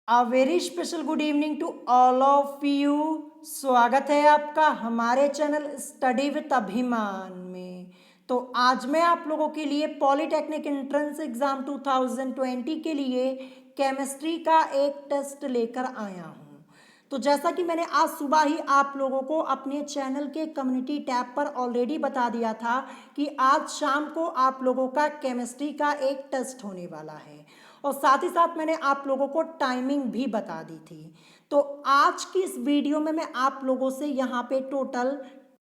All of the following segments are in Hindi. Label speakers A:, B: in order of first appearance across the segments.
A: A very special good evening to all of you. स्वागत है आपका हमारे चैनल स्टडी विद अभिमान में। तो आज मैं आप लोगों के लिए पॉलिटेक्निक एंट्रेंस एग्जाम 2020 के लिए केमिस्ट्री का एक टेस्ट लेकर आया हूँ। तो जैसा कि मैंने आज सुबह ही आप लोगों को अपने चैनल के कम्युनिटी टैब पर ऑलरेडी बता दिया था कि आज शाम को आप लोगों का केमिस्ट्री का एक टेस्ट होने वाला है और साथ ही साथ मैंने आप लोगों को टाइमिंग भी बता दी थी। तो आज की इस वीडियो में मैं आप लोगों से यहाँ पे टोटल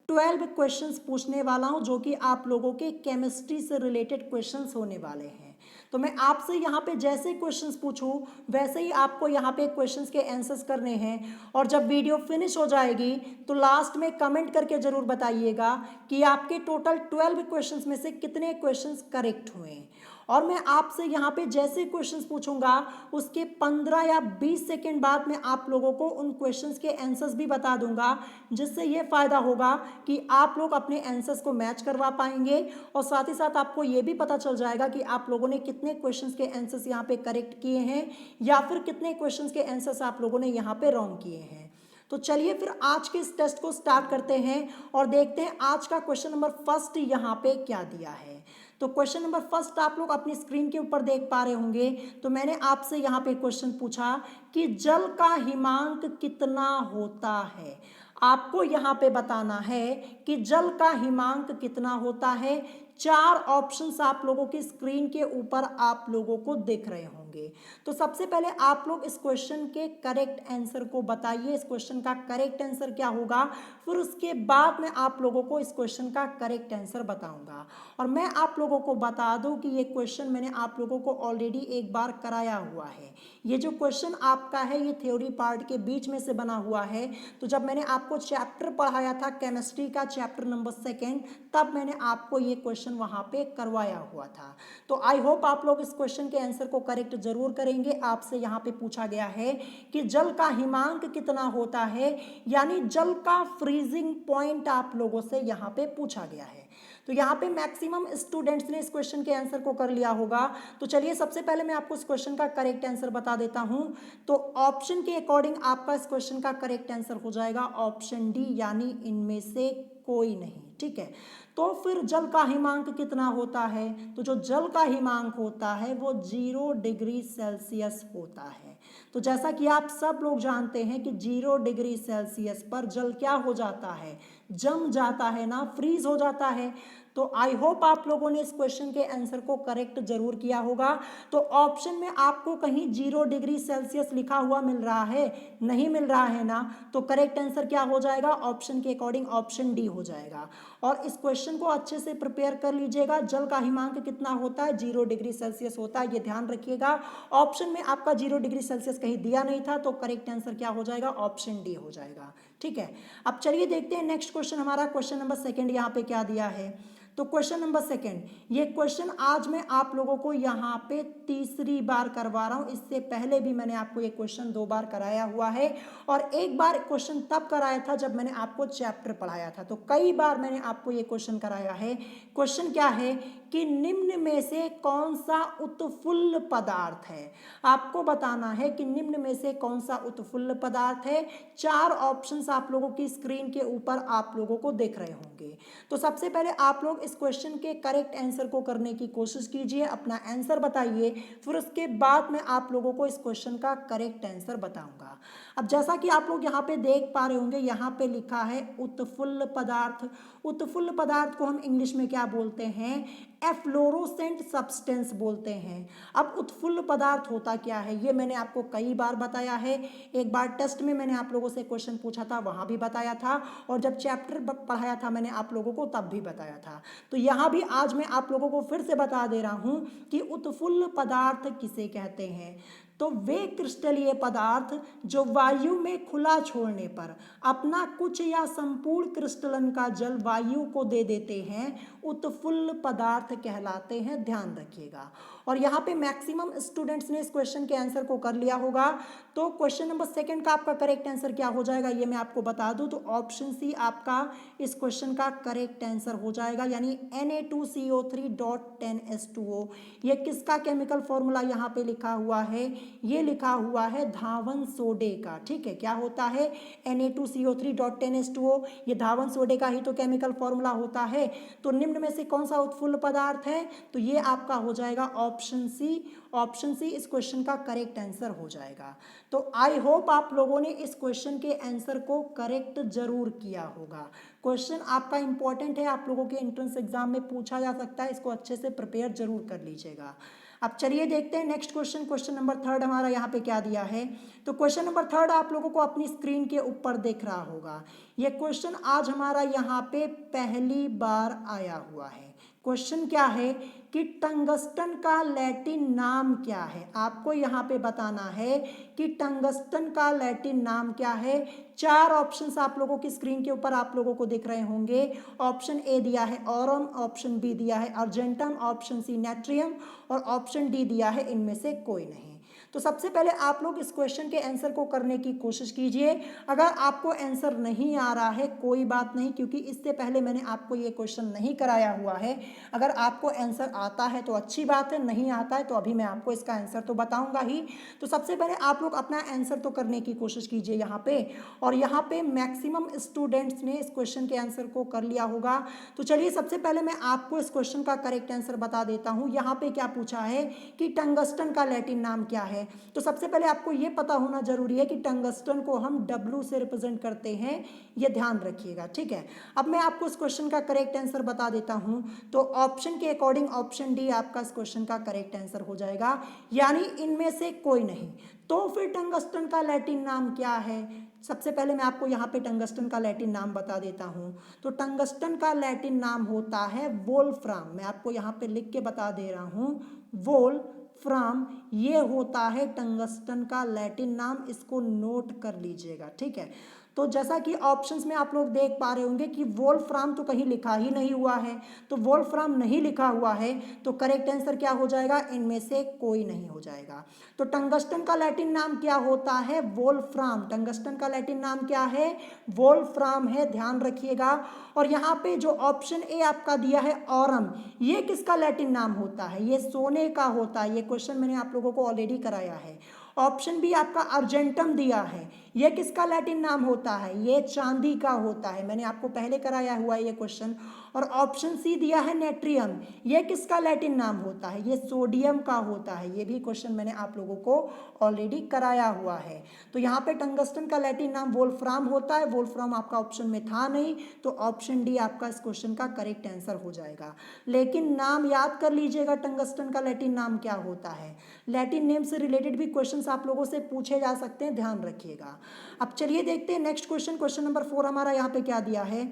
A: 12 क्वेश्चंस पूछने वाला हूँ जो कि आप लोगों के केमिस्ट्री से रिलेटेड क्वेश्चंस होने वाले हैं। तो मैं आपसे यहाँ पे जैसे क्वेश्चंस पूछूं वैसे ही आपको यहाँ पे क्वेश्चंस के आंसर्स करने हैं और जब वीडियो फिनिश हो जाएगी तो लास्ट में कमेंट करके ज़रूर बताइएगा कि आपके टोटल 12 क्वेश्चंस में से कितने क्वेश्चंस करेक्ट हुए। और मैं आपसे यहाँ पे जैसे क्वेश्चंस पूछूंगा उसके 15 या 20 सेकेंड बाद मैं आप लोगों को उन क्वेश्चंस के आंसर्स भी बता दूंगा, जिससे ये फ़ायदा होगा कि आप लोग अपने आंसर्स को मैच करवा पाएंगे और साथ ही साथ आपको ये भी पता चल जाएगा कि आप लोगों ने कितने क्वेश्चंस के आंसर्स यहाँ पे करेक्ट किए हैं या फिर कितने क्वेश्चंस के आंसर्स आप लोगों ने यहाँ पे रॉन्ग किए हैं। तो चलिए फिर आज के इस टेस्ट को स्टार्ट करते हैं और देखते हैं आज का क्वेश्चन नंबर फर्स्ट यहाँ पे क्या दिया है। तो क्वेश्चन नंबर फर्स्ट आप लोग अपनी स्क्रीन के ऊपर देख पा रहे होंगे। तो मैंने आपसे यहाँ पे क्वेश्चन पूछा कि जल का हिमांक कितना होता है। आपको यहाँ पे बताना है कि जल का हिमांक कितना होता है। चार ऑप्शंस आप लोगों की स्क्रीन के ऊपर आप लोगों को दिख रहे होंगे। तो सबसे पहले आप लोग इस क्वेश्चन के करेक्ट आंसर को बताइए, इस क्वेश्चन का करेक्ट आंसर क्या होगा। फिर उसके बाद मैं आप लोगों को इस क्वेश्चन का करेक्ट आंसर बताऊंगा। और मैं आप लोगों को बता दूं कि ये क्वेश्चन मैंने आप लोगों को ऑलरेडी एक बार कराया हुआ है। ये जो क्वेश्चन आपका है ये थ्योरी पार्ट के बीच में से बना हुआ है। तो जब मैंने आपको चैप्टर पढ़ाया था केमिस्ट्री का चैप्टर नंबर 2 तब मैंने आपको ये क्वेश्चन वहाँ पे करवाया हुआ था। तो आई होप आप लोग इस क्वेश्चन के आंसर को करेक्ट जरूर करेंगे। आपसे यहाँ पे पूछा गया है कि जल का हिमांक कितना होता है, यानी जल का फ्रीजिंग पॉइंट आप लोगों से यहाँ पे पूछा गया है। तो यहाँ पे मैक्सिमम स्टूडेंट्स ने इस क्वेश्चन के आंसर को कर लिया होगा। तो चलिए सबसे पहले मैं आपको इस क्वेश्चन का करेक्ट आंसर बता देता हूँ। तो ऑप्शन के अकॉर्डिंग आपका इस क्वेश्चन का करेक्ट आंसर हो जाएगा ऑप्शन डी, यानी इनमें से कोई नहीं। ठीक है, तो फिर जल का हिमांक कितना होता है। तो जो जल का हिमांक होता है वो 0 डिग्री सेल्सियस होता है। तो जैसा कि आप सब लोग जानते हैं कि 0 डिग्री सेल्सियस पर जल क्या हो जाता है, जम जाता है ना, फ्रीज हो जाता है। तो आई होप आप लोगों ने इस क्वेश्चन के आंसर को करेक्ट जरूर किया होगा। तो ऑप्शन में आपको कहीं 0 डिग्री सेल्सियस लिखा हुआ मिल रहा है, नहीं मिल रहा है ना। तो करेक्ट आंसर क्या हो जाएगा, ऑप्शन के अकॉर्डिंग ऑप्शन डी हो जाएगा। और इस क्वेश्चन को अच्छे से प्रिपेयर कर लीजिएगा। जल का हिमांक कितना होता है, 0 डिग्री सेल्सियस होता है, ये ध्यान रखिएगा। ऑप्शन में आपका 0 डिग्री सेल्सियस कहीं दिया नहीं था, तो करेक्ट आंसर क्या हो जाएगा, ऑप्शन डी हो जाएगा। ठीक है, अब चलिए देखते हैं नेक्स्ट क्वेश्चन हमारा क्वेश्चन नंबर 2 यहाँ पे क्या दिया है। तो क्वेश्चन नंबर 2, ये क्वेश्चन आज मैं आप लोगों को यहाँ पे तीसरी बार करवा रहा हूँ। इससे पहले भी मैंने आपको ये क्वेश्चन 2 बार कराया हुआ है और एक बार क्वेश्चन तब कराया था जब मैंने आपको चैप्टर पढ़ाया था। तो कई बार मैंने आपको ये क्वेश्चन कराया है। क्वेश्चन क्या है कि निम्न में से कौन सा उत्फुल्ल पदार्थ है। आपको बताना है कि निम्न में से कौन सा उत्फुल्ल पदार्थ है। चार ऑप्शंस आप लोगों की स्क्रीन के ऊपर आप लोगों को देख रहे होंगे। तो सबसे पहले आप लोग इस क्वेश्चन के करेक्ट आंसर को करने की कोशिश कीजिए, अपना आंसर बताइए। फिर उसके बाद मैं आप लोगों को इस क्वेश्चन का करेक्ट आंसर बताऊंगा। अब जैसा कि आप लोग यहाँ पे देख पा रहे होंगे, यहाँ पे लिखा है उत्फुल्ल पदार्थ। उत्फुल्ल पदार्थ को हम इंग्लिश में क्या बोलते हैं, एफ्लोरोसेंट सब्सटेंस बोलते हैं। अब उत्फुल्ल पदार्थ होता क्या है ये मैंने आपको कई बार बताया है। एक बार टेस्ट में मैंने आप लोगों से क्वेश्चन पूछा था, वहां भी बताया था, और जब चैप्टर पढ़ाया था मैंने आप लोगों को तब भी बताया था। तो यहाँ भी आज मैं आप लोगों को फिर से बता दे रहा हूं कि उत्फुल्ल पदार्थ किसे कहते हैं। तो वे क्रिस्टलीय पदार्थ जो वायु में खुला छोड़ने पर अपना कुछ या संपूर्ण क्रिस्टलन का जल वायु को दे देते हैं, उत्फुल्ल पदार्थ कहलाते हैं। ध्यान रखिएगा। और यहाँ पे मैक्सिमम स्टूडेंट्स ने इस क्वेश्चन के आंसर को कर लिया होगा। तो क्वेश्चन नंबर 2 का आपका करेक्ट आंसर क्या हो जाएगा ये मैं आपको बता दूं। तो ऑप्शन सी आपका इस क्वेश्चन का करेक्ट आंसर हो जाएगा, यानी Na2CO3.10H2O। ये किसका केमिकल फॉर्मूला यहाँ पे लिखा हुआ है, ये लिखा हुआ है धावन सोडे का, ठीक है। क्या होता है, Na2CO3.10H2O, ये धावन सोडे का ही तो केमिकल फॉर्मूला होता है। तो निम्न में से कौन सा उत्फुल्ल पदार्थ है, तो ये आपका हो जाएगा ऑप्शन सी। ऑप्शन सी इस क्वेश्चन का करेक्ट आंसर हो जाएगा। तो आई होप आप लोगों ने इस क्वेश्चन के आंसर को करेक्ट जरूर किया होगा। क्वेश्चन आपका इंपॉर्टेंट है, आप लोगों के एंट्रेंस एग्जाम में पूछा जा सकता है, इसको अच्छे से प्रिपेयर जरूर कर लीजिएगा। अब चलिए देखते हैं नेक्स्ट क्वेश्चन। क्वेश्चन नंबर 3 हमारा यहाँ पे क्या दिया है, तो क्वेश्चन नंबर 3 आप लोगों को अपनी स्क्रीन के ऊपर दिख रहा होगा। ये क्वेश्चन आज हमारा यहाँ पे पहली बार आया हुआ है। क्वेश्चन क्या है कि टंगस्टन का लैटिन नाम क्या है, आपको यहाँ पे बताना है कि टंगस्टन का लैटिन नाम क्या है। 4 ऑप्शंस आप लोगों की स्क्रीन के ऊपर आप लोगों को दिख रहे होंगे। ऑप्शन ए दिया है ऑरम, ऑप्शन बी दिया है अर्जेंटम, ऑप्शन सी नेट्रियम और ऑप्शन डी दिया है इनमें से कोई नहीं। तो सबसे पहले आप लोग इस क्वेश्चन के आंसर को करने की कोशिश कीजिए। अगर आपको आंसर नहीं आ रहा है कोई बात नहीं, क्योंकि इससे पहले मैंने आपको ये क्वेश्चन नहीं कराया हुआ है। अगर आपको आंसर आता है तो अच्छी बात है, नहीं आता है तो अभी मैं आपको इसका आंसर तो बताऊंगा ही। तो सबसे पहले आप लोग अपना आंसर तो करने की कोशिश कीजिए यहाँ पे, और यहाँ पे मैक्सिमम स्टूडेंट्स ने इस क्वेश्चन के आंसर को कर लिया होगा। तो चलिए सबसे पहले मैं आपको इस क्वेश्चन का करेक्ट आंसर बता देता हूँ। यहाँ पे क्या पूछा है कि टंगस्टन का लैटिन नाम क्या है। तो सबसे पहले आपको ये पता होना जरूरी है कि टंगस्टन को हम W से रिप्रेजेंट करते हैं, ये ध्यान रखिएगा, ठीक है। अब मैं आपको इस क्वेश्चन का करेक्ट आंसर बता देता हूं। तो ऑप्शन के अकॉर्डिंग ऑप्शन डी आपका इस क्वेश्चन का करेक्ट आंसर हो जाएगा, यानी इनमें से कोई नहीं। तो फिर टंगस्टन का लैटिन नाम क्या है, सबसे पहले मैं आपको यहाँ पे टंगस्टन का लैटिन नाम बता देता हूँ। तो टंगस्टन का लैटिन नाम होता है वोल्फ्राम। मैं आपको यहाँ पे लिख के बता दे रहा हूँ, वोल्फ्राम ये होता है टंगस्टन का लैटिन नाम, इसको नोट कर लीजिएगा, ठीक है। तो जैसा कि ऑप्शंस में आप लोग देख पा रहे होंगे कि वोल्फ्राम तो कहीं लिखा ही नहीं हुआ है, तो वोल्फ्राम नहीं लिखा हुआ है तो करेक्ट आंसर क्या हो जाएगा, इनमें से कोई नहीं हो जाएगा। तो टंगस्टन का लैटिन नाम क्या होता है, वोल्फ्राम। टंगस्टन का लैटिन नाम क्या है, वोल्फ्राम है, ध्यान रखिएगा। और यहाँ पे जो ऑप्शन ए आपका दिया है ऑरम, ये किसका लैटिन नाम होता है, ये सोने का होता है। ये क्वेश्चन मैंने आप लोगों को ऑलरेडी कराया है। ऑप्शन बी आपका अर्जेंटम दिया है, ये किसका लैटिन नाम होता है, ये चांदी का होता है, मैंने आपको पहले कराया हुआ है ये क्वेश्चन। और ऑप्शन सी दिया है नेट्रियम, ये किसका लैटिन नाम होता है, ये सोडियम का होता है। ये भी क्वेश्चन मैंने आप लोगों को ऑलरेडी कराया हुआ है। तो यहाँ पे टंगस्टन का लैटिन नाम वोल्फ्राम होता है, वोल्फ्राम आपका ऑप्शन में था नहीं, तो ऑप्शन डी आपका इस क्वेश्चन का करेक्ट आंसर हो जाएगा। लेकिन नाम याद कर लीजिएगा, टंगस्टन का लैटिन नाम क्या होता है। लैटिन नेम से रिलेटेड भी क्वेश्चन आप लोगों से पूछे जा सकते हैं, ध्यान रखिएगा। अब चलिए देखते हैं नेक्स्ट क्वेश्चन। क्वेश्चन नंबर 4 हमारा यहाँ पे क्या दिया है,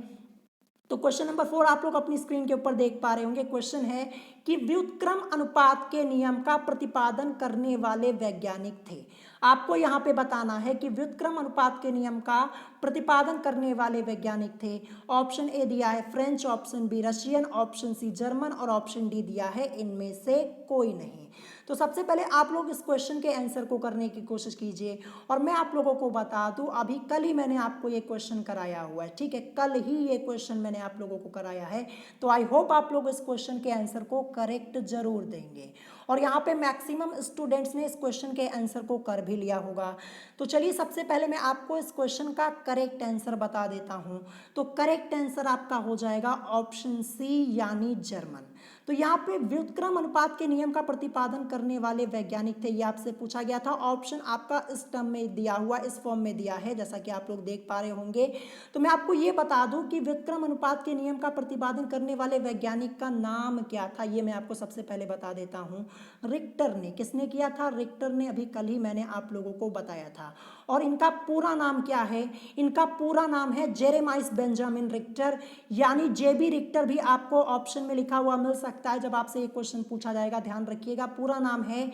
A: तो क्वेश्चन नंबर 4 आप लोग अपनी स्क्रीन के ऊपर देख पा रहे होंगे। क्वेश्चन है कि व्युत्क्रम अनुपात के नियम का प्रतिपादन करने वाले वैज्ञानिक थे। आपको यहाँ पे बताना है कि व्युत्क्रम अनुपात के नियम का प्रतिपादन करने वाले वैज्ञानिक थे। ऑप्शन ए दिया है French, option B Russian, option C German और ऑप्शन डी दिया है इनमें से कोई नहीं। तो सबसे पहले आप लोग इस क्वेश्चन के आंसर को करने की कोशिश कीजिए। और मैं आप लोगों को बता दूं, अभी कल ही मैंने आपको ये क्वेश्चन कराया हुआ है, ठीक है, कल ही ये क्वेश्चन मैंने आप लोगों को कराया है। तो आई होप आप लोग इस क्वेश्चन के आंसर को करेक्ट जरूर देंगे। और यहाँ पे मैक्सिमम स्टूडेंट्स ने इस क्वेश्चन के आंसर को कर भी लिया होगा। तो चलिए सबसे पहले मैं आपको इस क्वेश्चन का करेक्ट आंसर बता देता हूँ। तो करेक्ट आंसर आपका हो जाएगा ऑप्शन सी, यानी जर्मन। तो यहाँ पे व्युत्क्रम अनुपात के नियम का प्रतिपादन करने वाले वैज्ञानिक थे, ये आपसे पूछा गया था। ऑप्शन आपका इस टर्म में दिया हुआ, इस फॉर्म में दिया है, जैसा कि आप लोग देख पा रहे होंगे। तो मैं आपको ये बता दूं कि व्युत्क्रम अनुपात के नियम का प्रतिपादन करने वाले वैज्ञानिक का नाम क्या था, ये मैं आपको सबसे पहले बता देता हूँ। रिक्टर ने, किसने किया था, रिक्टर ने, अभी कल ही मैंने आप लोगों को बताया था। और इनका पूरा नाम क्या है, इनका पूरा नाम है जेरेमाइस बेंजामिन रिक्टर, यानी जेबी रिक्टर भी आपको ऑप्शन में लिखा हुआ मिल सकता है जब आपसे ये क्वेश्चन पूछा जाएगा। ध्यान रखिएगा, पूरा नाम है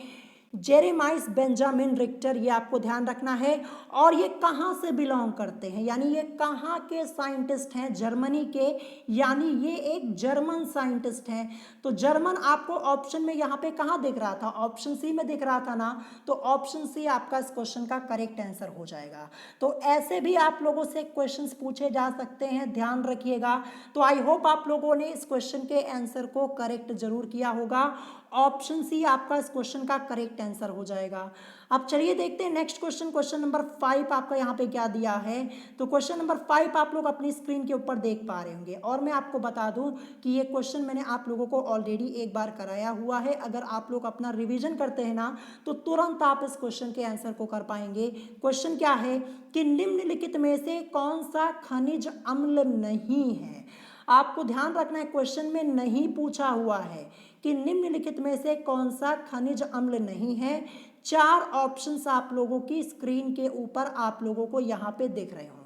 A: जेरेमाइस बेंजामिन रिक्टर, ये आपको ध्यान रखना है। और ये कहाँ से बिलोंग करते हैं, यानी ये कहाँ के साइंटिस्ट हैं, जर्मनी के, यानी ये एक जर्मन साइंटिस्ट हैं। तो जर्मन आपको ऑप्शन में यहाँ पे कहाँ दिख रहा था, ऑप्शन सी में दिख रहा था ना, तो ऑप्शन सी आपका इस क्वेश्चन का करेक्ट आंसर हो जाएगा। तो ऐसे भी आप लोगों से क्वेश्चंस पूछे जा सकते हैं, ध्यान रखिएगा। तो आई होप आप लोगों ने इस क्वेश्चन के आंसर को करेक्ट जरूर किया होगा। ऑप्शन सी आपका इस क्वेश्चन का करेक्ट आंसर हो जाएगा। अब चलिए देखते हैं नेक्स्ट क्वेश्चन, क्वेश्चन नंबर 5 आपका यहाँ पे क्या दिया है। तो क्वेश्चन नंबर 5 आप लोग अपनी स्क्रीन के ऊपर देख पा रहे होंगे, और मैं आपको बता दूं कि ये क्वेश्चन मैंने आप लोगों को ऑलरेडी एक बार कराया हुआ है। अगर आप लोग अपना रिवीजन करते हैं ना तो तुरंत आप इस क्वेश्चन के आंसर को कर पाएंगे। क्वेश्चन क्या है कि निम्नलिखित में से कौन सा खनिज अम्ल नहीं है। आपको ध्यान रखना है, क्वेश्चन में नहीं पूछा हुआ है कि निम्नलिखित में से कौन सा खनिज अम्ल नहीं है। 4 ऑप्शंस आप लोगों की स्क्रीन के ऊपर आप लोगों को यहाँ पे दिख रहे होंगे।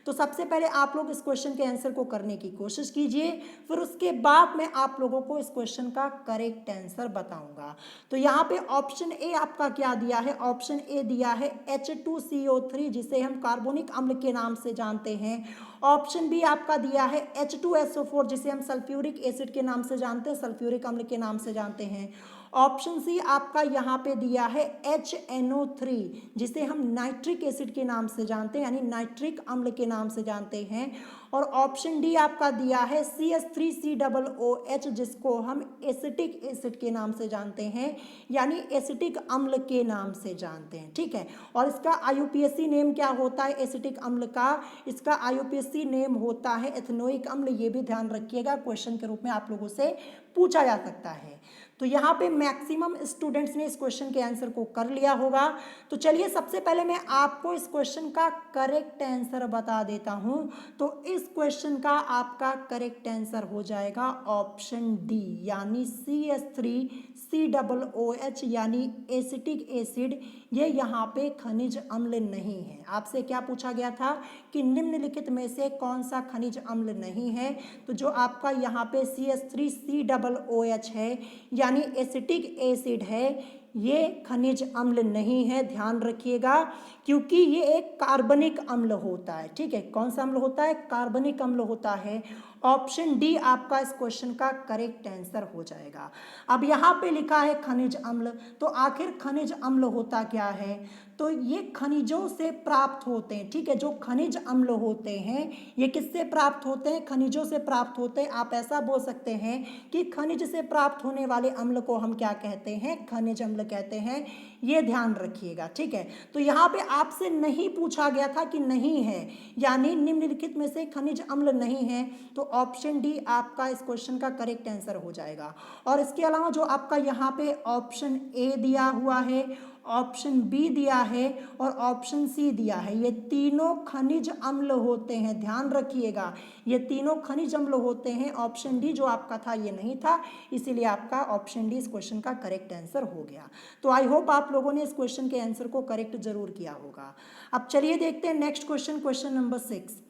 A: तो सबसे पहले आप लोग इस क्वेश्चन के आंसर को करने की कोशिश कीजिए, फिर उसके बाद मैं आप लोगों को इस क्वेश्चन का करेक्ट आंसर बताऊंगा। तो यहाँ पे ऑप्शन ए आपका क्या दिया है, ऑप्शन ए दिया है H2CO3 जिसे हम कार्बोनिक अम्ल के नाम से जानते हैं। ऑप्शन बी आपका दिया है H2SO4 जिसे हम सल्फ्यूरिक एसिड के नाम से जानते हैं, सल्फ्यूरिक अम्ल के नाम से जानते हैं। ऑप्शन सी आपका यहाँ पे दिया है HNO3 जिसे हम नाइट्रिक एसिड के नाम से जानते हैं, यानी नाइट्रिक अम्ल के नाम से जानते हैं। और ऑप्शन डी आपका दिया है CH3COOH जिसको हम एसिटिक एसिड के नाम से जानते हैं, यानी एसिटिक अम्ल के नाम से जानते हैं। ठीक है, और इसका IUPAC नेम क्या होता है एसिटिक अम्ल का, इसका IUPAC नेम होता है एथेनोइक अम्ल। ये भी ध्यान रखिएगा, क्वेश्चन के रूप में आप लोगों से पूछा जा सकता है। तो यहाँ पे मैक्सिमम स्टूडेंट्स ने इस क्वेश्चन के आंसर को कर लिया होगा। तो चलिए सबसे पहले मैं आपको इस क्वेश्चन का करेक्ट आंसर बता देता हूँ। तो इस क्वेश्चन का आपका करेक्ट आंसर हो जाएगा ऑप्शन डी, यानी CH3COOH यानी एसिटिक एसिड। ये यहाँ पे खनिज अम्ल नहीं है। आपसे क्या पूछा गया था कि निम्नलिखित में से कौन सा खनिज अम्ल नहीं है, तो जो आपका यहाँ पे CH3COOH है यानी एसिटिक एसिड है, ये खनिज अम्ल नहीं है। ध्यान रखिएगा, क्योंकि ये एक कार्बनिक अम्ल होता है। ठीक है, कौन सा अम्ल होता है, कार्बनिक अम्ल होता है। ऑप्शन डी आपका इस क्वेश्चन का करेक्ट आंसर हो जाएगा। अब यहाँ पे लिखा है खनिज अम्ल, तो आखिर खनिज अम्ल होता क्या है, तो ये खनिजों से प्राप्त होते हैं। ठीक है, जो खनिज अम्ल होते हैं ये किससे प्राप्त होते हैं, खनिजों से प्राप्त होते हैं। आप ऐसा बोल सकते हैं कि खनिज से प्राप्त होने वाले अम्ल को हम क्या कहते हैं, खनिज अम्ल कहते हैं। ये ध्यान रखिएगा। ठीक है, तो यहाँ पे आपसे नहीं पूछा गया था कि नहीं है, यानी निम्नलिखित में से खनिज अम्ल नहीं है, तो ऑप्शन डी आपका इस क्वेश्चन का करेक्ट आंसर हो जाएगा। और इसके अलावा जो आपका यहाँ पे ऑप्शन ए दिया हुआ है, ऑप्शन बी दिया है और ऑप्शन सी दिया है, ये तीनों खनिज अम्ल होते हैं। ध्यान रखिएगा, ये तीनों खनिज अम्ल होते हैं। ऑप्शन डी जो आपका था ये नहीं था, इसीलिए आपका ऑप्शन डी इस क्वेश्चन का करेक्ट आंसर हो गया। तो आई होप आप लोगों ने इस क्वेश्चन के आंसर को करेक्ट जरूर किया होगा। अब चलिए देखते हैं नेक्स्ट क्वेश्चन, क्वेश्चन नंबर 6।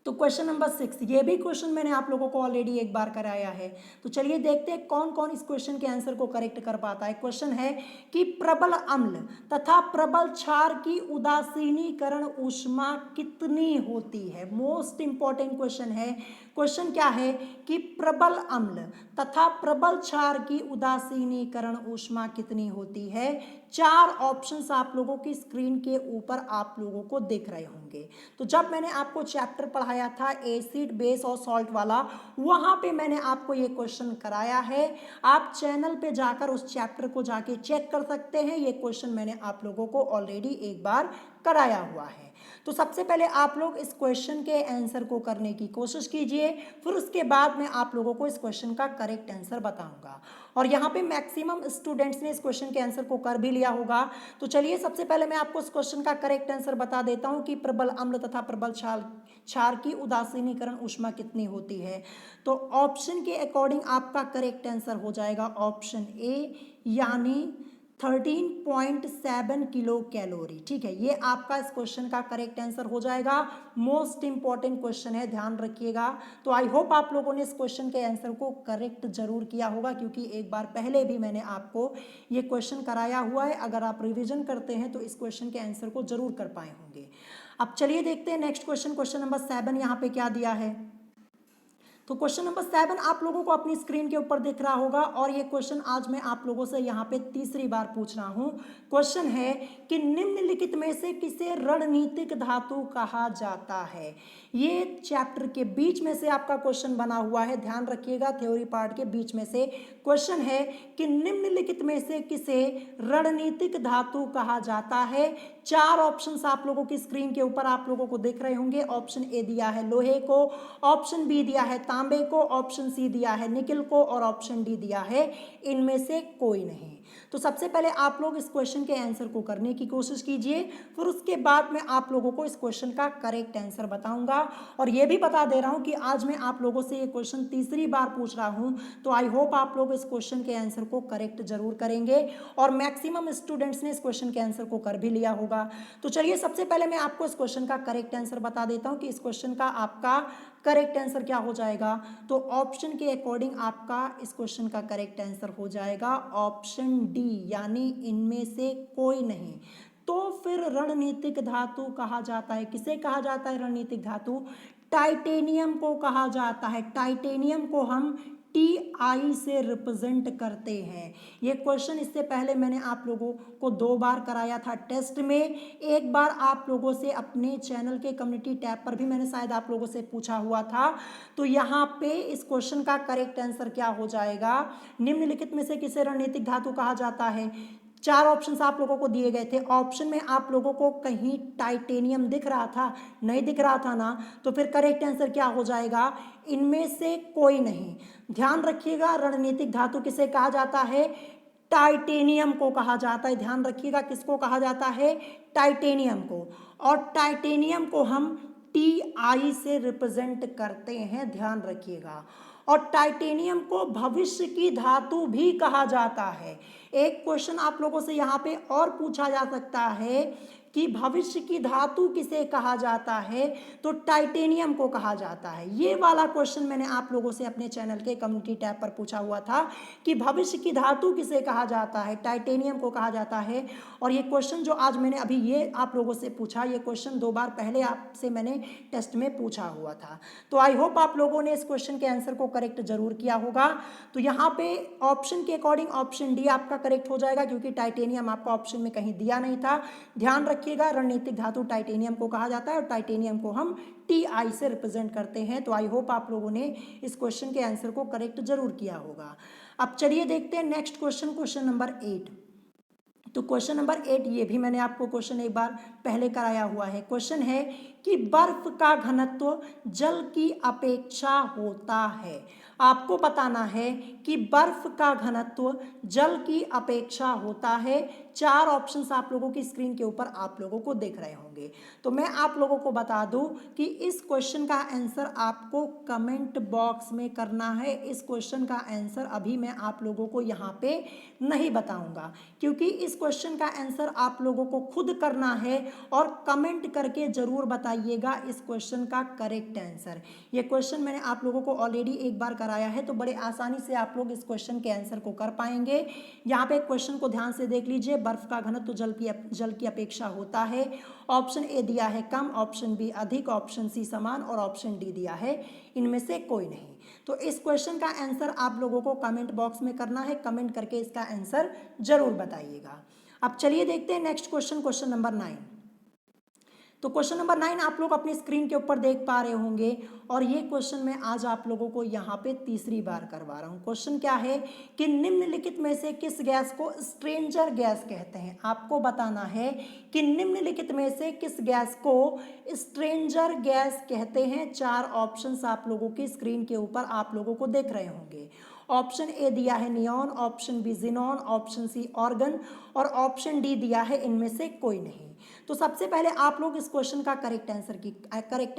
A: तो क्वेश्चन नंबर 6, ये भी क्वेश्चन मैंने आप लोगों को ऑलरेडी एक बार कराया है। तो चलिए देखते हैं कौन कौन इस क्वेश्चन के आंसर को करेक्ट कर पाता है। क्वेश्चन है कि प्रबल अम्ल तथा प्रबल क्षार की उदासीनीकरण ऊष्मा कितनी होती है। मोस्ट इंपॉर्टेंट क्वेश्चन है। क्वेश्चन क्या है कि प्रबल अम्ल तथा प्रबल क्षार की उदासीनीकरण ऊष्मा कितनी होती है। 4 ऑप्शंस आप लोगों की स्क्रीन के ऊपर आप लोगों को दिख रहे होंगे। तो जब मैंने आपको चैप्टर पढ़ाया था एसिड बेस और सॉल्ट वाला, वहां पे मैंने आपको ये क्वेश्चन कराया है। आप चैनल पे जाकर उस चैप्टर को जाके चेक कर सकते हैं। ये क्वेश्चन मैंने आप लोगों को ऑलरेडी एक बार कराया हुआ है। तो सबसे पहले आप लोग इस क्वेश्चन के आंसर को करने की कोशिश कीजिए, फिर उसके बाद मैं आप लोगों को इस क्वेश्चन का करेक्ट आंसर बताऊंगा। और यहाँ पे मैक्सिमम स्टूडेंट्स ने इस क्वेश्चन के आंसर को कर भी लिया होगा। तो चलिए सबसे पहले मैं आपको इस क्वेश्चन का करेक्ट आंसर बता देता हूँ कि प्रबल अम्ल तथा प्रबल क्षार की उदासीनीकरण ऊष्मा कितनी होती है। तो ऑप्शन के अकॉर्डिंग आपका करेक्ट आंसर हो जाएगा ऑप्शन ए, यानी 13.7 किलो कैलोरी। ठीक है, ये आपका इस क्वेश्चन का करेक्ट आंसर हो जाएगा। मोस्ट इंपॉर्टेंट क्वेश्चन है, ध्यान रखिएगा। तो आई होप आप लोगों ने इस क्वेश्चन के आंसर को करेक्ट जरूर किया होगा, क्योंकि एक बार पहले भी मैंने आपको ये क्वेश्चन कराया हुआ है। अगर आप रिवीजन करते हैं तो इस क्वेश्चन के आंसर को जरूर कर पाए होंगे। अब चलिए देखते हैं नेक्स्ट क्वेश्चन, क्वेश्चन नंबर 7 यहाँ पे क्या दिया है। तो क्वेश्चन नंबर 7 आप लोगों को अपनी स्क्रीन के ऊपर दिख रहा होगा और ये क्वेश्चन आज मैं आप लोगों से यहाँ पे तीसरी बार पूछ रहा हूँ। क्वेश्चन है कि निम्नलिखित में से किसे रणनीतिक धातु कहा जाता है। ये चैप्टर के बीच में से आपका क्वेश्चन बना हुआ है, ध्यान रखिएगा, थ्योरी पार्ट के बीच में से क्वेश्चन है कि निम्नलिखित में से किसे रणनीतिक धातु कहा जाता है। 4 ऑप्शंस आप लोगों की स्क्रीन के ऊपर आप लोगों को दिख रहे होंगे। ऑप्शन ए दिया है लोहे को, ऑप्शन बी दिया है तांबे को, ऑप्शन सी दिया है निकिल को और ऑप्शन डी दिया है इनमें से कोई नहीं। तो सबसे पहले आप लोग इस क्वेश्चन के आंसर को करने की कोशिश कीजिए, फिर उसके बाद मैं आप लोगों को इस क्वेश्चन का करेक्ट आंसर बताऊंगा। और ये भी बता दे रहा हूं कि आज मैं आप लोगों से ये क्वेश्चन तीसरी बार पूछ रहा हूं, तो आई होप आप लोग इस क्वेश्चन के आंसर को करेक्ट जरूर करेंगे और मैक्सिमम स्टूडेंट्स ने इस क्वेश्चन के आंसर को कर भी लिया होगा। तो चलिए सबसे पहले मैं आपको इस क्वेश्चन का करेक्ट आंसर बता देता हूं कि इस क्वेश्चन का आपका करेक्ट आंसर क्या हो जाएगा। तो ऑप्शन के अकॉर्डिंग आपका इस क्वेश्चन का करेक्ट आंसर हो जाएगा ऑप्शन डी, यानी इनमें से कोई नहीं। तो फिर रणनीतिक धातु कहा जाता है, किसे कहा जाता है रणनीतिक धातु? टाइटेनियम को कहा जाता है। टाइटेनियम को हम Ti से रिप्रेजेंट करते हैं। ये क्वेश्चन इससे पहले मैंने आप लोगों को 2 बार कराया था टेस्ट में। एक बार आप लोगों से अपने चैनल के कम्युनिटी टैब पर भी मैंने शायद आप लोगों से पूछा हुआ था। तो यहाँ पे इस क्वेश्चन का करेक्ट आंसर क्या हो जाएगा? निम्नलिखित में से किसे रणनीतिक धातु कहा जाता है? 4 ऑप्शंस आप लोगों को दिए गए थे। ऑप्शन में आप लोगों को कहीं टाइटेनियम दिख रहा था? नहीं दिख रहा था ना, तो फिर करेक्ट आंसर क्या हो जाएगा? इनमें से कोई नहीं। ध्यान रखिएगा, रणनीतिक धातु किसे कहा जाता है? टाइटेनियम को कहा जाता है। ध्यान रखिएगा, किसको कहा जाता है? टाइटेनियम को। और टाइटेनियम को हम Ti से रिप्रेजेंट करते हैं, ध्यान रखिएगा। और टाइटेनियम को भविष्य की धातु भी कहा जाता है। एक क्वेश्चन आप लोगों से यहाँ पे और पूछा जा सकता है कि भविष्य की धातु किसे कहा जाता है? तो टाइटेनियम को कहा जाता है। ये वाला क्वेश्चन मैंने आप लोगों से अपने चैनल के कम्युनिटी टैब पर पूछा हुआ था कि भविष्य की धातु किसे कहा जाता है? टाइटेनियम को कहा जाता है। और ये क्वेश्चन जो आज मैंने अभी ये आप लोगों से पूछा, ये क्वेश्चन 2 बार पहले आपसे मैंने टेस्ट में पूछा हुआ था। तो आई होप आप लोगों ने इस क्वेश्चन के आंसर को करेक्ट जरूर किया होगा। तो यहाँ पे ऑप्शन के अकॉर्डिंग ऑप्शन डी आपका करेक्ट हो जाएगा, क्योंकि टाइटेनियम आपका ऑप्शन में कहीं दिया नहीं था। ध्यान रखिएगा, रणनीतिक धातु टाइटेनियम को कहा जाता है और टाइटेनियम को हम Ti से रिप्रेजेंट करते हैं। तो आई होप आप लोगों ने इस क्वेश्चन के आंसर को करेक्ट जरूर किया होगा। अब चलिए देखते हैं नेक्स्ट क्वेश्चन, क्वेश्चन नंबर 8। तो क्वेश्चन नंबर 8 ये भी मैंने आपको क्वेश्चन एक बार पहले कराया हुआ है। क्वेश्चन है कि बर्फ का घनत्व जल की अपेक्षा होता है। आपको बताना है कि बर्फ का घनत्व जल की अपेक्षा होता है। 4 ऑप्शंस आप लोगों की स्क्रीन के ऊपर आप लोगों को दिख रहे होंगे। तो मैं आप लोगों को बता दूं कि इस क्वेश्चन का आंसर आपको कमेंट बॉक्स में करना है। इस क्वेश्चन का आंसर अभी मैं आप लोगों को यहाँ पे नहीं बताऊंगा, क्योंकि इस क्वेश्चन का आंसर आप लोगों को खुद करना है और कमेंट करके जरूर बताइएगा इस क्वेश्चन का करेक्ट आंसर। ये क्वेश्चन मैंने आप लोगों को ऑलरेडी एक बार कराया है, तो बड़े आसानी से आप लोग इस क्वेश्चन के आंसर को कर पाएंगे। यहाँ पे क्वेश्चन को ध्यान से देख लीजिए। बर्फ का घनत्व जल की अपेक्षा होता है। ऑप्शन ए दिया है कम, ऑप्शन बी अधिक, ऑप्शन सी समान और ऑप्शन डी दिया है इनमें से कोई नहीं। तो इस क्वेश्चन का आंसर आप लोगों को कमेंट बॉक्स में करना है, कमेंट करके इसका आंसर जरूर बताइएगा। अब चलिए देखते हैं नेक्स्ट क्वेश्चन, क्वेश्चन नंबर 9। तो क्वेश्चन नंबर 9 आप लोग अपनी स्क्रीन के ऊपर देख पा रहे होंगे और ये क्वेश्चन मैं आज आप लोगों को यहाँ पे तीसरी बार करवा रहा हूँ। क्वेश्चन क्या है कि निम्नलिखित में से किस गैस को स्ट्रेंजर गैस कहते हैं? आपको बताना है कि निम्नलिखित में से किस गैस को स्ट्रेंजर गैस कहते हैं। 4 ऑप्शंस आप लोगों की स्क्रीन के ऊपर आप लोगों को देख रहे होंगे। ऑप्शन ए दिया है neon, option B xenon, option C argon और ऑप्शन डी दिया है इनमें से कोई नहीं। तो सबसे पहले आप लोग इस क्वेश्चन का करेक्ट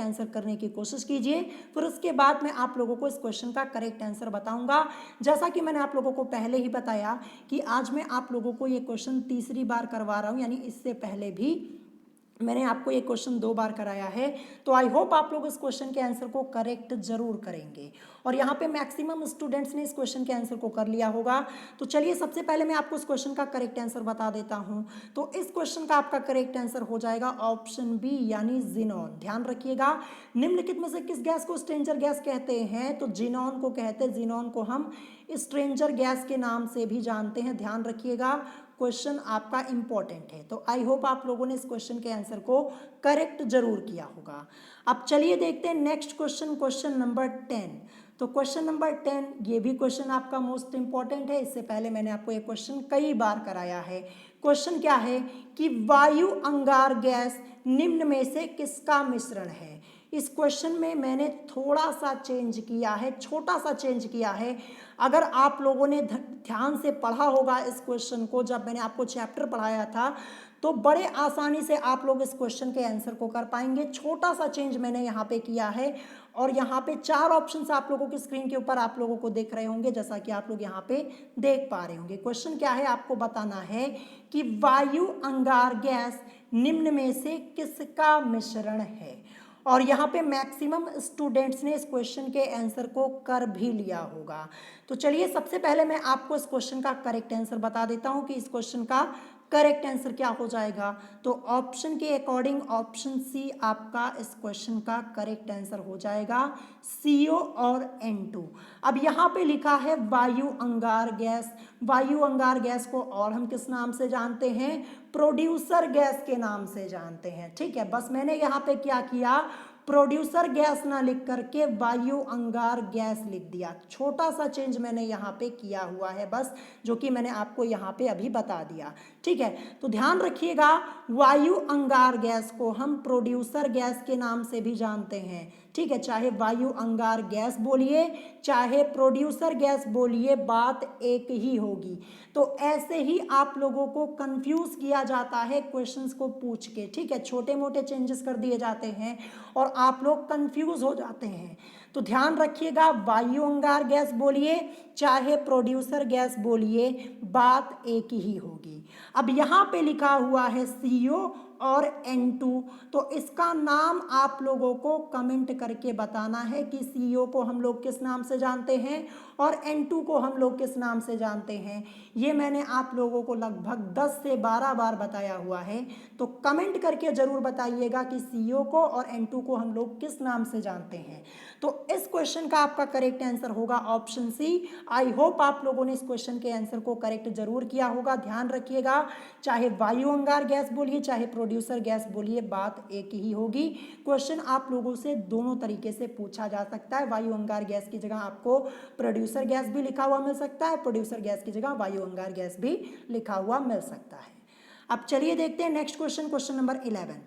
A: आंसर करने की कोशिश कीजिए, फिर उसके बाद मैं आप लोगों को इस क्वेश्चन का करेक्ट आंसर बताऊंगा। जैसा कि मैंने आप लोगों को पहले ही बताया कि आज मैं आप लोगों को ये क्वेश्चन तीसरी बार करवा रहा हूँ, यानी इससे पहले भी मैंने आपको ये क्वेश्चन 2 बार कराया है, तो आई होप आप लोग इस क्वेश्चन के आंसर को करेक्ट जरूर करेंगे और यहाँ पे मैक्सिमम स्टूडेंट्स ने इस क्वेश्चन के आंसर को कर लिया होगा। तो चलिए सबसे पहले मैं आपको इस क्वेश्चन का करेक्ट आंसर बता देता हूँ। तो इस क्वेश्चन का आपका करेक्ट आंसर हो जाएगा ऑप्शन बी यानी जिनॉन। ध्यान रखिएगा, निम्नलिखित में से किस गैस को स्ट्रेंजर गैस कहते हैं? तो जिनॉन को कहते हैं। जिनॉन को हम स्ट्रेंजर गैस के नाम से भी जानते हैं। ध्यान रखिएगा, क्वेश्चन आपका इंपॉर्टेंट है। तो आई होप आप लोगों ने इस क्वेश्चन के आंसर को करेक्ट जरूर किया होगा। अब चलिए देखते हैं नेक्स्ट क्वेश्चन, क्वेश्चन नंबर 10। तो क्वेश्चन नंबर 10 ये भी क्वेश्चन आपका मोस्ट इंपॉर्टेंट है। इससे पहले मैंने आपको ये क्वेश्चन कई बार कराया है। क्वेश्चन क्या है कि वायु अंगार गैस निम्न में से किसका मिश्रण है? इस क्वेश्चन में मैंने थोड़ा सा चेंज किया है, छोटा सा चेंज किया है। अगर आप लोगों ने ध्यान से पढ़ा होगा इस क्वेश्चन को, जब मैंने आपको चैप्टर पढ़ाया था, तो बड़े आसानी से आप लोग इस क्वेश्चन के आंसर को कर पाएंगे। छोटा सा चेंज मैंने यहाँ पे किया है और यहाँ पे 4 ऑप्शंस आप लोगों की स्क्रीन के ऊपर आप लोगों को देख रहे होंगे, जैसा कि आप लोग यहाँ पे देख पा रहे होंगे। क्वेश्चन क्या है, आपको बताना है कि वायु अंगार गैस निम्न में से किसका मिश्रण है। और यहाँ पे मैक्सिमम स्टूडेंट्स ने इस क्वेश्चन के आंसर को कर भी लिया होगा। तो चलिए सबसे पहले मैं आपको इस क्वेश्चन का करेक्ट आंसर बता देता हूँ कि इस क्वेश्चन का करेक्ट आंसर क्या हो जाएगा। तो ऑप्शन के अकॉर्डिंग ऑप्शन सी आपका इस क्वेश्चन का करेक्ट आंसर हो जाएगा, CO और N2। अब यहाँ पे लिखा है वायु अंगार गैस। वायु अंगार गैस को और हम किस नाम से जानते हैं? प्रोड्यूसर गैस के नाम से जानते हैं। ठीक है, बस मैंने यहाँ पे क्या किया, प्रोड्यूसर गैस ना लिख करके वायु अंगार गैस लिख दिया। छोटा सा चेंज मैंने यहाँ पे किया हुआ है बस, जो कि मैंने आपको यहाँ पे अभी बता दिया। ठीक है, तो ध्यान रखिएगा, वायु अंगार गैस को हम प्रोड्यूसर गैस के नाम से भी जानते हैं। ठीक है, चाहे वायु अंगार गैस बोलिए चाहे प्रोड्यूसर गैस बोलिए, बात एक ही होगी। तो ऐसे ही आप लोगों को कंफ्यूज किया जाता है क्वेश्चंस को पूछ के। ठीक है, छोटे मोटे चेंजेस कर दिए जाते हैं और आप लोग कंफ्यूज हो जाते हैं। तो ध्यान रखिएगा, वायु अंगार गैस बोलिए चाहे प्रोड्यूसर गैस बोलिए, बात एक ही होगी। अब यहाँ पे लिखा हुआ है CO और N2, तो इसका नाम आप लोगों को कमेंट करके बताना है कि CO को हम लोग किस नाम से जानते हैं और N2 को हम लोग किस नाम से जानते हैं। ये मैंने आप लोगों को लगभग 10 से 12 बार बताया हुआ है। तो कमेंट करके ज़रूर बताइएगा कि CO को और N2 को हम लोग किस नाम से जानते हैं। तो इस क्वेश्चन का आपका करेक्ट आंसर होगा ऑप्शन सी। आई होप आप लोगों ने इस क्वेश्चन के आंसर को करेक्ट जरूर किया होगा। ध्यान रखिएगा, चाहे वायु अंगार गैस बोलिए चाहे प्रोड्यूसर गैस बोलिए, बात एक ही होगी। क्वेश्चन आप लोगों से दोनों तरीके से पूछा जा सकता है। वायु अंगार गैस की जगह आपको प्रोड्यूसर गैस भी लिखा हुआ मिल सकता है, प्रोड्यूसर गैस की जगह वायु अंगार गैस भी लिखा हुआ मिल सकता है। अब चलिए देखते हैं नेक्स्ट क्वेश्चन, क्वेश्चन नंबर 11।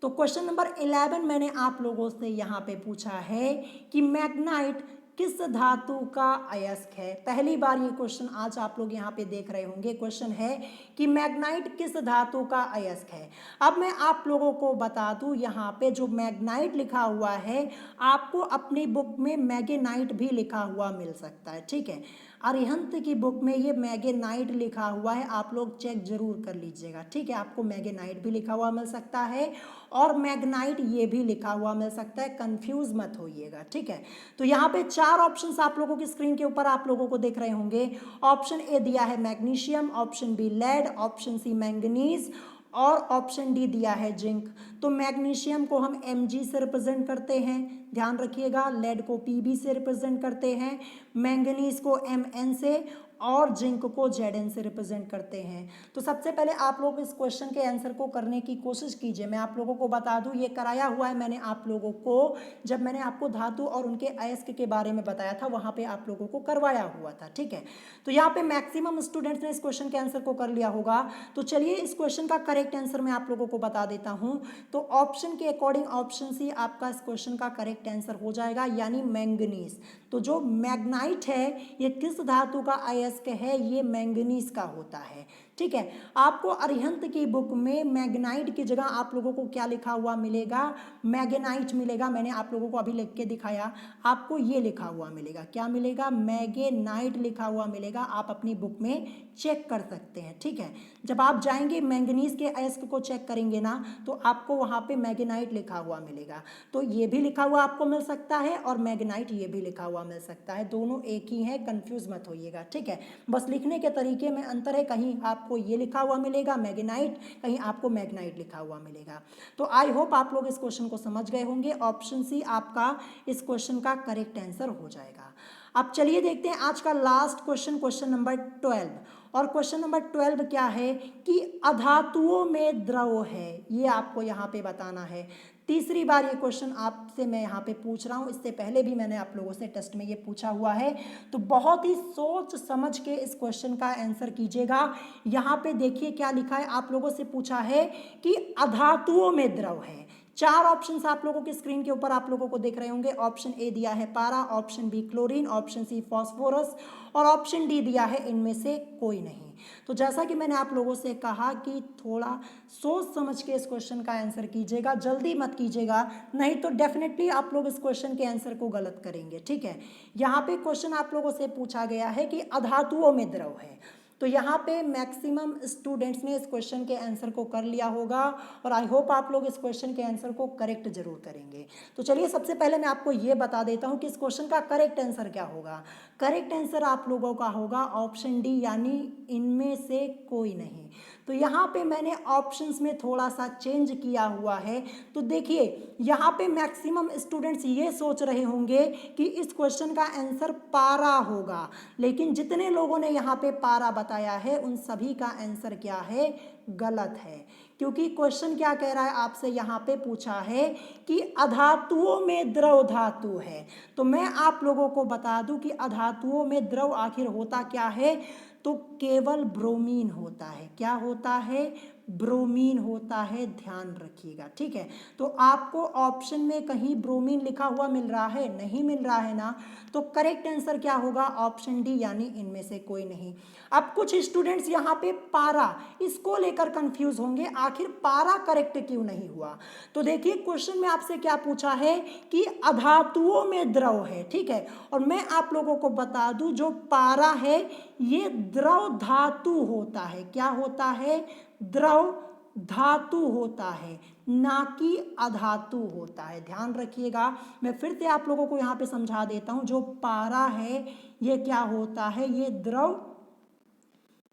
A: तो क्वेश्चन नंबर 11 मैंने आप लोगों से यहाँ पे पूछा है कि मैग्नाइट किस धातु का अयस्क है। पहली बार ये क्वेश्चन आज आप लोग यहाँ पे देख रहे होंगे। क्वेश्चन है कि मैग्नाइट किस धातु का अयस्क है। अब मैं आप लोगों को बता दूँ, यहाँ पे जो मैग्नाइट लिखा हुआ है आपको अपनी बुक में मैगेनाइट भी लिखा हुआ मिल सकता है। ठीक है, अरिहंत की बुक में ये मैगेनाइट लिखा हुआ है, आप लोग चेक जरूर कर लीजिएगा। ठीक है, आपको मैगेनाइट भी लिखा हुआ मिल सकता है और मैग्नाइट ये भी लिखा हुआ मिल सकता है, कंफ्यूज मत होइएगा। ठीक है, तो यहाँ पे 4 ऑप्शंस आप लोगों की स्क्रीन के ऊपर आप लोगों को दिख रहे होंगे। ऑप्शन ए दिया है magnesium, option B lead, option C manganese और ऑप्शन डी दिया है जिंक। तो मैग्नीशियम को हम Mg से रिप्रेजेंट करते हैं, ध्यान रखिएगा। लेड को Pb से रिप्रेजेंट करते हैं, मैंगनीज को Mn से और जिंक को Zn से रिप्रेजेंट करते हैं। तो सबसे पहले आप लोग इस क्वेश्चन के आंसर को करने की कोशिश कीजिए। मैं आप लोगों को बता दूं, ये कराया हुआ है मैंने आप लोगों को, जब मैंने आपको धातु और उनके अयस्क के बारे में बताया था, वहाँ पे आप लोगों को करवाया हुआ था। ठीक है, तो यहाँ पे मैक्सिमम स्टूडेंट्स ने इस क्वेश्चन के आंसर को कर लिया होगा। तो चलिए इस क्वेश्चन का करेक्ट आंसर मैं आप लोगों को बता देता हूँ। तो ऑप्शन के अकॉर्डिंग ऑप्शन सी आपका इस क्वेश्चन का करेक्ट आंसर हो जाएगा, यानी मैंगनीज। तो जो मैग्नाइट है ये किस धातु का अयस्क है? ये मैंगनीज का होता है। ठीक है। आपको अरिहंत की बुक में मैग्नाइट की जगह आप लोगों को क्या लिखा हुआ मिलेगा, मैग्नाइट मिलेगा। मैंने आप लोगों को अभी लिख के दिखाया, आपको ये लिखा हुआ मिलेगा, क्या मिलेगा, मैग्नाइट लिखा हुआ मिलेगा। आप अपनी बुक में चेक कर सकते हैं, ठीक है। जब आप जाएंगे मैंगनीज के अयस्क को चेक करेंगे ना, तो आपको वहाँ पे मैग्नाइट लिखा हुआ मिलेगा। तो ये भी लिखा हुआ आपको मिल सकता है और मैग्नाइट ये भी लिखा हुआ मिल सकता है, दोनों एक ही है, कंफ्यूज मत होइएगा, ठीक है। बस लिखने के तरीके में अंतर है, कहीं आपको ये लिखा हुआ मिलेगा मैग्नाइट, कहीं आपको मैग्नाइट लिखा हुआ मिलेगा। तो आई होप आप लोग इस क्वेश्चन को समझ गए होंगे। ऑप्शन सी आपका इस क्वेश्चन का करेक्ट आंसर हो जाएगा। अब चलिए देखते हैं आज का लास्ट क्वेश्चन, क्वेश्चन नंबर 12। और क्वेश्चन नंबर 12 क्या है कि अधातुओं में द्रव है, ये आपको यहाँ पे बताना है। तीसरी बार ये क्वेश्चन आपसे मैं यहाँ पे पूछ रहा हूँ, इससे पहले भी मैंने आप लोगों से टेस्ट में ये पूछा हुआ है, तो बहुत ही सोच समझ के इस क्वेश्चन का आंसर कीजिएगा। यहाँ पे देखिए क्या लिखा है, आप लोगों से पूछा है कि अधातुओं में द्रव है। चार ऑप्शंस आप लोगों की स्क्रीन के ऊपर आप लोगों को देख रहे होंगे। ऑप्शन ए दिया है पारा, option B chlorine, option C phosphorus और ऑप्शन डी दिया है इनमें से कोई नहीं। तो जैसा कि मैंने आप लोगों से कहा कि थोड़ा सोच समझ के इस क्वेश्चन का आंसर कीजिएगा, जल्दी मत कीजिएगा, नहीं तो डेफिनेटली आप लोग इस क्वेश्चन के आंसर को गलत करेंगे, ठीक है। यहाँ पे क्वेश्चन आप लोगों से पूछा गया है कि अधातुओं में द्रव है, तो यहाँ पे मैक्सिमम स्टूडेंट्स ने इस क्वेश्चन के आंसर को कर लिया होगा और आई होप आप लोग इस क्वेश्चन के आंसर को करेक्ट जरूर करेंगे। तो चलिए सबसे पहले मैं आपको ये बता देता हूँ कि इस क्वेश्चन का करेक्ट आंसर क्या होगा। करेक्ट आंसर आप लोगों का होगा ऑप्शन डी, यानी इनमें से कोई नहीं। तो यहाँ पे मैंने ऑप्शंस में थोड़ा सा चेंज किया हुआ है। तो देखिए यहाँ पे मैक्सिमम स्टूडेंट्स ये सोच रहे होंगे कि इस क्वेश्चन का आंसर पारा होगा, लेकिन जितने लोगों ने यहाँ पे पारा बताया है उन सभी का आंसर क्या है, गलत है। क्योंकि क्वेश्चन क्या कह रहा है, आपसे यहाँ पे पूछा है कि अधातुओं में द्रव धातु है। तो मैं आप लोगों को बता दूं कि अधातुओं में द्रव आखिर होता क्या है, तो केवल ब्रोमीन होता है। क्या होता है, ब्रोमीन होता है, ध्यान रखिएगा, ठीक है। तो आपको ऑप्शन में कहीं ब्रोमीन लिखा हुआ मिल रहा है, नहीं मिल रहा है ना, तो करेक्ट आंसर क्या होगा, ऑप्शन डी, यानी इनमें से कोई नहीं। अब कुछ स्टूडेंट्स यहाँ पे पारा इसको लेकर कंफ्यूज होंगे, आखिर पारा करेक्ट क्यों नहीं हुआ। तो देखिए क्वेश्चन में आपसे क्या पूछा है कि अधातुओं में द्रव है, ठीक है, और मैं आप लोगों को बता दूं जो पारा है ये द्रव धातु होता है। क्या होता है, द्रव धातु होता है, ना कि अधातु होता है, ध्यान रखिएगा। मैं फिर से आप लोगों को यहाँ पे समझा देता हूँ, जो पारा है ये क्या होता है, ये द्रव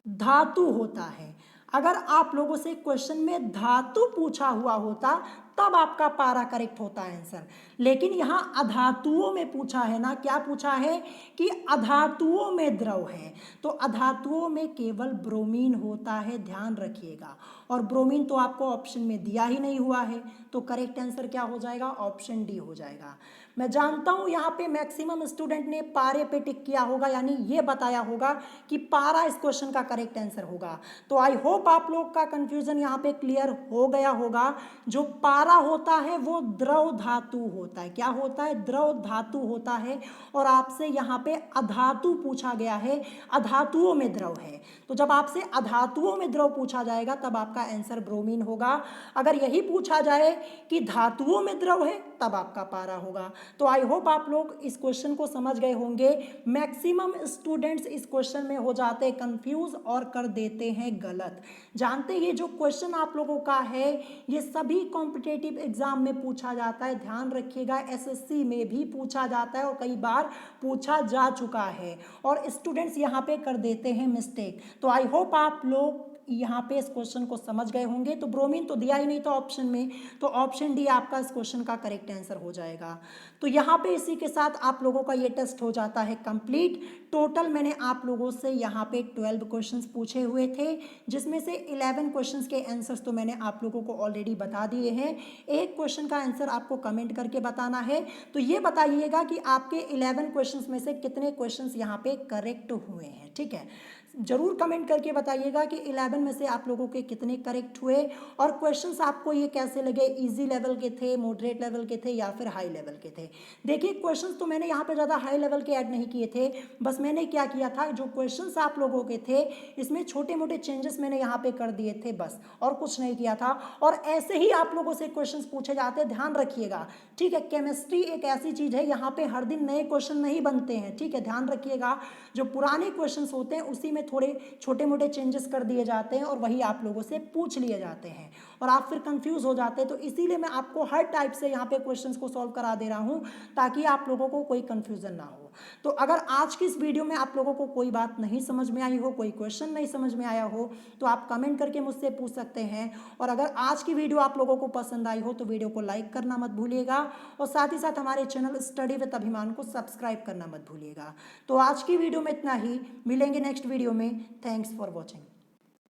A: धातु होता है। अगर आप लोगों से क्वेश्चन में धातु पूछा हुआ होता तब आपका पारा करेक्ट होता आंसर, लेकिन यहाँ अधातुओं में पूछा है ना, क्या पूछा है कि अधातुओं में द्रव है, तो अधातुओं में केवल ब्रोमीन होता है, ध्यान रखिएगा। और ब्रोमीन तो आपको ऑप्शन में दिया ही नहीं हुआ है, तो करेक्ट आंसर क्या हो जाएगा, ऑप्शन डी हो जाएगा। मैं जानता हूँ यहाँ पे मैक्सिमम स्टूडेंट ने पारे पे टिक किया होगा, यानी ये बताया होगा कि पारा इस क्वेश्चन का करेक्ट आंसर होगा। तो आई होप आप लोग का कंफ्यूजन यहाँ पे क्लियर हो गया होगा। जो पारा होता है वो द्रव धातु होता है। क्या होता है, द्रव धातु होता है। और आपसे यहाँ पे अधातु पूछा गया है, अधातुओं में द्रव है, तो जब आपसे अधातुओं में द्रव पूछा जाएगा तब आपका आंसर ब्रोमीन होगा। अगर यही पूछा जाए कि धातुओं में द्रव है तब आपका पारा होगा। तो आई होप आप लोग इस क्वेश्चन को समझ गए होंगे। मैक्सिमम स्टूडेंट्स इस क्वेश्चन में हो जाते हैं कंफ्यूज और कर देते हैं गलत। जानते ये जो क्वेश्चन आप लोगों का है ये सभी कॉम्पिटिटिव एग्जाम में पूछा जाता है, ध्यान रखिएगा। एसएससी में भी पूछा जाता है और कई बार पूछा जा चुका है, और स्टूडेंट्स यहाँ पे कर देते हैं मिस्टेक। तो आई होप आप लोग यहाँ पे इस क्वेश्चन को समझ गए होंगे। तो ब्रोमीन तो दिया ही नहीं था ऑप्शन में, तो ऑप्शन डी आपका इस क्वेश्चन का करेक्ट आंसर हो जाएगा। तो यहाँ पे इसी के साथ आप लोगों का ये टेस्ट हो जाता है कंप्लीट। टोटल मैंने आप लोगों से यहाँ पे 12 क्वेश्चंस पूछे हुए थे, जिसमें से 11 क्वेश्चंस के आंसर्स तो मैंने आप लोगों को ऑलरेडी बता दिए हैं। एक क्वेश्चन का आंसर आपको कमेंट करके बताना है। तो ये बताइएगा कि आपके 11 क्वेश्चंस में से कितने क्वेश्चंस यहाँ पे करेक्ट हुए हैं, ठीक है। जरूर कमेंट करके बताइएगा कि 11 7 में से आप लोगों के कितने करेक्ट हुए और क्वेश्चंस आपको ये कैसे लगे, इजी लेवल के थे, मॉडरेट लेवल के थे या फिर हाई लेवल के थे। देखिए क्वेश्चंस तो मैंने यहाँ पे ज़्यादा हाई लेवल के ऐड नहीं किए थे, बस मैंने क्या किया था, जो क्वेश्चंस आप लोगों के थे इसमें छोटे मोटे चेंजेस मैंने यहाँ पे कर दिए थे बस, और कुछ नहीं किया था। और ऐसे ही आप लोगों से क्वेश्चंस पूछे जाते हैं, ध्यान रखिएगा, ठीक है। केमिस्ट्री एक ऐसी चीज़ है, यहाँ पे हर दिन नए क्वेश्चन नहीं बनते हैं, ठीक है, ध्यान रखिएगा। जो पुराने क्वेश्चंस होते हैं उसी में थोड़े छोटे मोटे चेंजेस कर दिए जाते हैं और वही आप लोगों से पूछ लिए जाते हैं और आप फिर कंफ्यूज हो जाते हैं। तो इसीलिए मैं आपको हर टाइप से यहाँ पे क्वेश्चंस को सॉल्व करा दे रहा हूँ ताकि आप लोगों को कोई कंफ्यूजन ना हो। तो अगर आज की इस वीडियो में आप लोगों को कोई बात नहीं समझ में आई हो, कोई क्वेश्चन नहीं समझ में आया हो, तो आप कमेंट करके मुझसे पूछ सकते हैं। और अगर आज की वीडियो आप लोगों को पसंद आई हो तो वीडियो को लाइक करना मत भूलिएगा और साथ ही साथ हमारे चैनल स्टडी विद अभिमान को सब्सक्राइब करना मत भूलिएगा। तो आज की वीडियो में इतना ही, मिलेंगे नेक्स्ट वीडियो में। Thanks for watching.